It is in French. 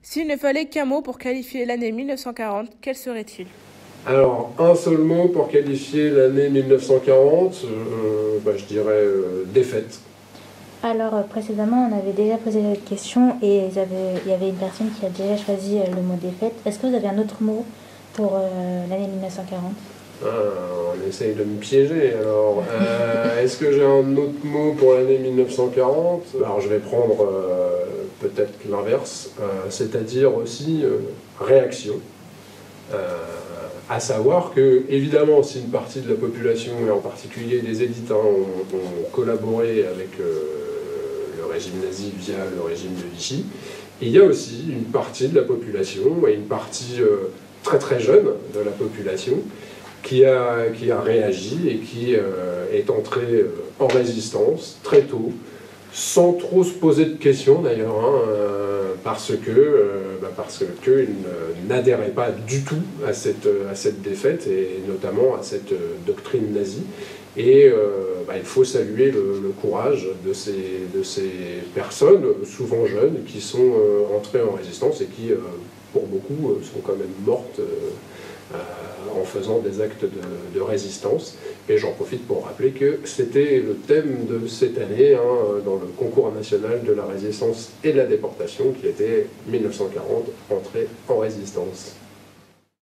S'il ne fallait qu'un mot pour qualifier l'année 1940, quel serait-il? Alors, un seul mot pour qualifier l'année 1940, je dirais défaite. Alors, précédemment, on avait déjà posé cette question et il y avait une personne qui a déjà choisi le mot défaite. Est-ce que vous avez un autre mot pour l'année 1940? On essaye de me piéger, alors. Est-ce que j'ai un autre mot pour l'année 1940? Alors, je vais prendre peut-être l'inverse, c'est-à-dire aussi réaction. À savoir que, évidemment, si une partie de la population, et en particulier des élites, ont collaboré avec le régime nazi via le régime de Vichy, il y a aussi une partie de la population, et une partie très très jeune de la population, qui a réagi et qui est entrée en résistance très tôt, sans trop se poser de questions d'ailleurs, parce qu'ils n'adhéraient pas du tout à cette défaite, et notamment à cette doctrine nazie. Et il faut saluer le courage de ces personnes, souvent jeunes, qui sont entrées en résistance et qui, pour beaucoup, sont quand même mortes en faisant des actes de résistance. Et j'en profite pour rappeler que c'était le thème de cette année dans le concours national de la résistance et de la déportation, qui était 1940, entrée en résistance.